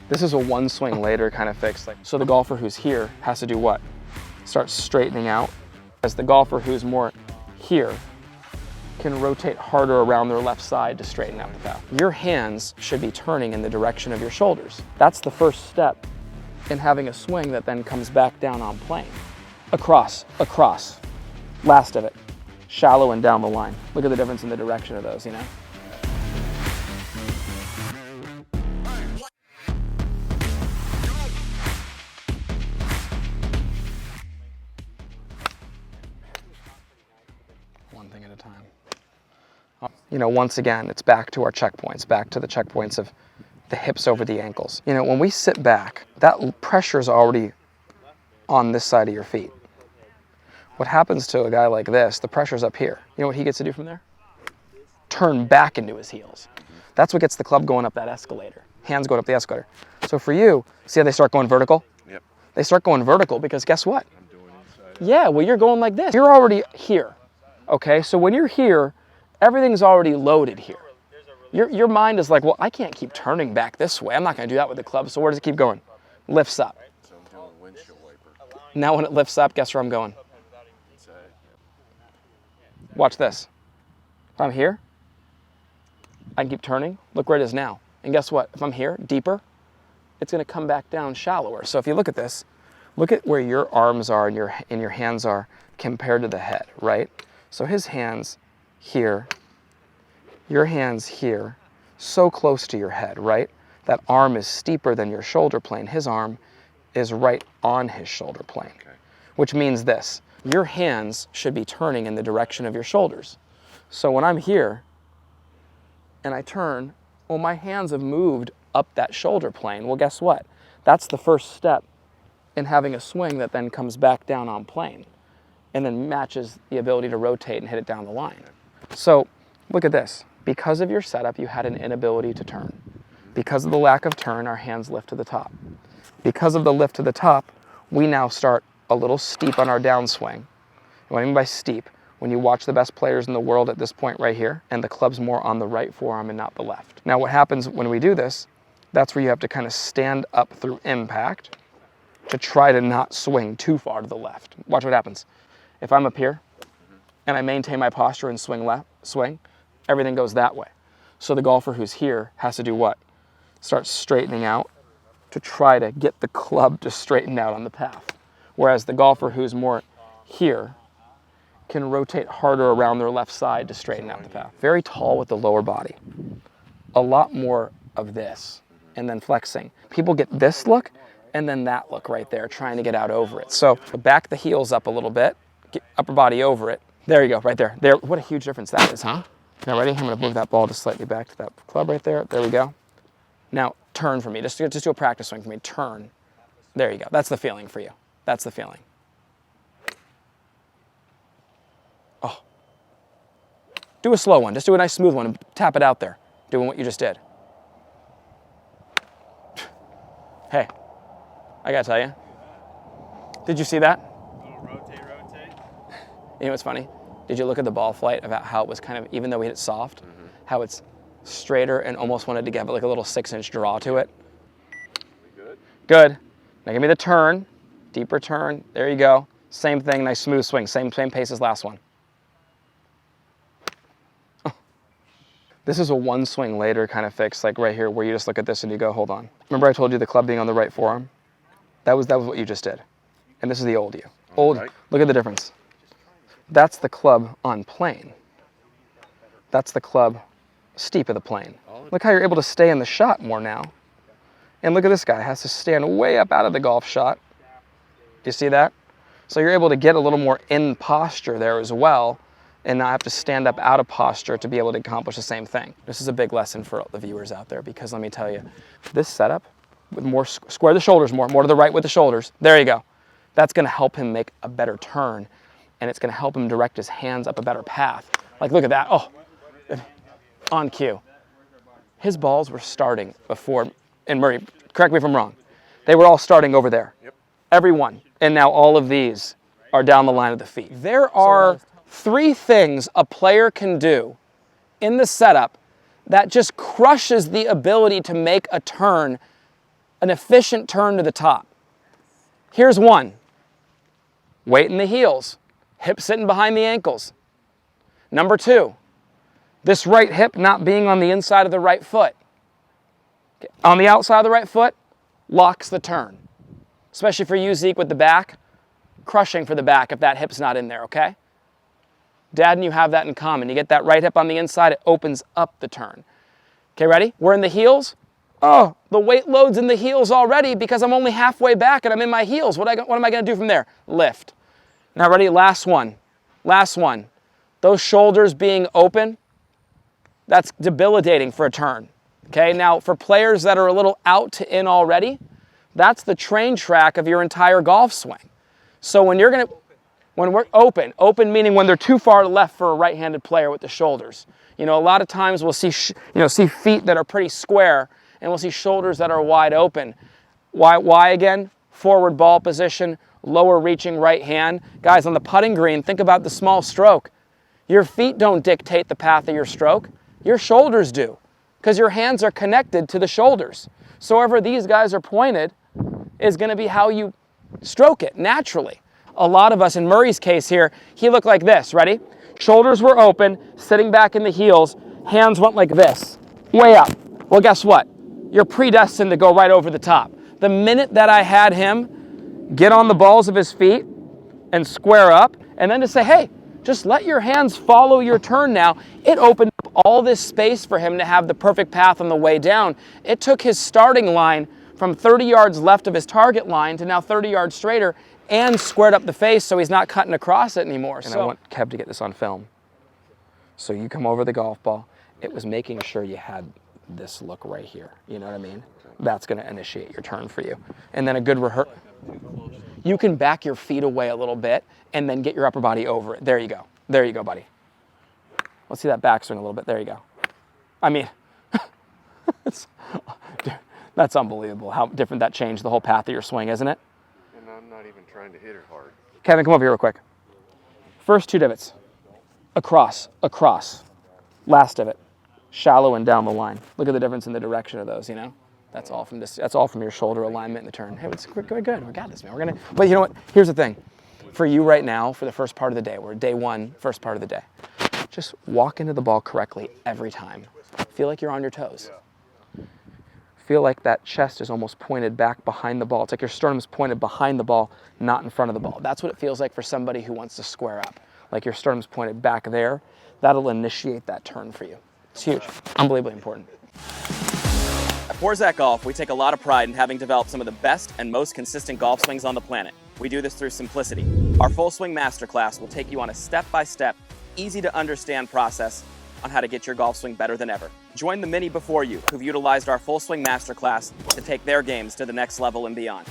This is a one swing later kind of fix. So the golfer who's here has to do what? Start straightening out. As the golfer who's more here can rotate harder around their left side to straighten out the path. Your hands should be turning in the direction of your shoulders. That's the first step in having a swing that then comes back down on plane. Across, across. Last of it. Shallow and down the line. Look at the difference in the direction of those, you know? One thing at a time. You know, once again, it's back to our checkpoints, back to the checkpoints of the hips over the ankles. You know, when we sit back, that pressure is already on this side of your feet. What happens to a guy like this, the pressure's up here. You know what he gets to do from there? Turn back into his heels. That's what gets the club going up that escalator. Hands going up the escalator. So for you, see how they start going vertical? Yep. They start going vertical because guess what? I'm doing inside. Yeah, well, you're going like this. You're already here, okay? So when you're here, everything's already loaded here. Your mind is like, well, I can't keep turning back this way. I'm not going to do that with the club. So where does it keep going? Lifts up. So I'm doing windshield wiper. Now when it lifts up, guess where I'm going? Inside. Watch this. If I'm here, I can keep turning. Look where it is now. And guess what? If I'm here, deeper, it's going to come back down shallower. So if you look at this, look at where your arms are and your hands are compared to the head, right? So his hands here, your hands here, so close to your head, right? That arm is steeper than your shoulder plane. His arm is right on his shoulder plane, Okay. which means this. Your hands should be turning in the direction of your shoulders. So when I'm here and I turn, well, my hands have moved up that shoulder plane. Well, guess what? That's the first step in having a swing that then comes back down on plane and then matches the ability to rotate and hit it down the line. So look at this. Because of your setup, you had an inability to turn. Because of the lack of turn, our hands lift to the top. Because of the lift to the top, we now start a little steep on our downswing. And what I mean by steep, when you watch the best players in the world at this point right here, and the club's more on the right forearm and not the left. Now what happens when we do this, that's where you have to kind of stand up through impact to try to not swing too far to the left. Watch what happens. If I'm up here and I maintain my posture and swing left, everything goes that way. So the golfer who's here has to do what? Start straightening out to try to get the club to straighten out on the path. Whereas the golfer who's more here can rotate harder around their left side to straighten out the path. Very tall with the lower body. A lot more of this and then flexing. People get this look and then that look right there, trying to get out over it. So back the heels up a little bit, get upper body over it. There you go, right there. There. What a huge difference that is, huh? Now ready? I'm gonna move that ball just slightly back to that club right there. There we go. Now turn for me, just do a practice swing for me, turn. There you go, that's the feeling for you. That's the feeling. Oh. Do a slow one, just do a nice smooth one and tap it out there, doing what you just did. Hey, I gotta tell you, did you see that? Rotate. You know what's funny? Did you look at the ball flight about how it was kind of, even though we hit it soft, how it's straighter and almost wanted to give it like a little 6-inch draw to it? Good. Good. Now give me the turn, deeper turn. There you go. Same thing, nice smooth swing. Same pace as last one. Oh. This is a one swing later kind of fix, like right here where you just look at this and you go, hold on. Remember I told you the club being on the right forearm? That was what you just did. And this is the old you. Right. Look at the difference. That's the club on plane. That's the club steep of the plane. Look how you're able to stay in the shot more now. And look at this guy, has to stand way up out of the golf shot. Do you see that? So you're able to get a little more in posture there as well and not have to stand up out of posture to be able to accomplish the same thing. This is a big lesson for the viewers out there because let me tell you, this setup with more square the shoulders more to the right with the shoulders. There you go. That's gonna help him make a better turn and it's gonna help him direct his hands up a better path. Like look at that, oh, on cue. His balls were starting before, and Murray, correct me if I'm wrong, they were all starting over there. Yep. Every one. And now all of these are down the line of the feet. There are 3 things a player can do in the setup that just crushes the ability to make a turn an efficient turn to the top. Here's one. Weight in the heels, hip sitting behind the ankles. Number 2, this right hip not being on the inside of the right foot. On the outside of the right foot, locks the turn. Especially for you, Zeke, with the back, crushing for the back if that hip's not in there, okay? Dad and you have that in common. You get that right hip on the inside, it opens up the turn. Okay, ready? We're in the heels. Oh, the weight load's in the heels already because I'm only halfway back and I'm in my heels. What am I going to do from there? Lift. Now, ready? Last one. Last one. Those shoulders being open, that's debilitating for a turn. Okay, now for players that are a little out to in already, that's the train track of your entire golf swing. So when we're open meaning when they're too far to left for a right-handed player with the shoulders. You know, a lot of times we'll see, see feet that are pretty square and we'll see shoulders that are wide open. Why again? Forward ball position, lower reaching right hand. Guys, on the putting green, think about the small stroke. Your feet don't dictate the path of your stroke. Your shoulders do, because your hands are connected to the shoulders. So wherever these guys are pointed is going to be how you stroke it naturally. A lot of us, in Murray's case here, he looked like this. Ready? Shoulders were open, sitting back in the heels, hands went like this, way up. Well, guess what? You're predestined to go right over the top. The minute that I had him get on the balls of his feet and square up, and then to say, hey, just let your hands follow your turn now, it opened up all this space for him to have the perfect path on the way down. It took his starting line from 30 yards left of his target line to now 30 yards straighter and squared up the face so he's not cutting across it anymore. And I want Kev to get this on film. So you come over the golf ball. It was making sure you had this look right here. You know what I mean? That's going to initiate your turn for you. And then a good rehearsal. You can back your feet away a little bit and then get your upper body over it. There you go. There you go, buddy. Let's see that backswing a little bit. There you go. I mean, that's unbelievable how different that changed the whole path of your swing, isn't it? And I'm not even trying to hit it hard. Kevin, come over here real quick. First 2 divots. Across, across. Last divot. Shallow and down the line. Look at the difference in the direction of those, you know? That's all from this. That's all from your shoulder alignment in the turn. Hey, we're good. We got this, man. But you know what? Here's the thing. For you right now, for the first part of the day, we're day 1, first part of the day. Just walk into the ball correctly every time. Feel like you're on your toes. Feel like that chest is almost pointed back behind the ball. It's like your sternum's pointed behind the ball, not in front of the ball. That's what it feels like for somebody who wants to square up. Like your sternum's pointed back there. That'll initiate that turn for you. It's huge. Unbelievably important. At Forzak Golf, we take a lot of pride in having developed some of the best and most consistent golf swings on the planet. We do this through simplicity. Our Full Swing Masterclass will take you on a step-by-step, easy-to-understand process on how to get your golf swing better than ever. Join the many before you who've utilized our Full Swing Masterclass to take their games to the next level and beyond.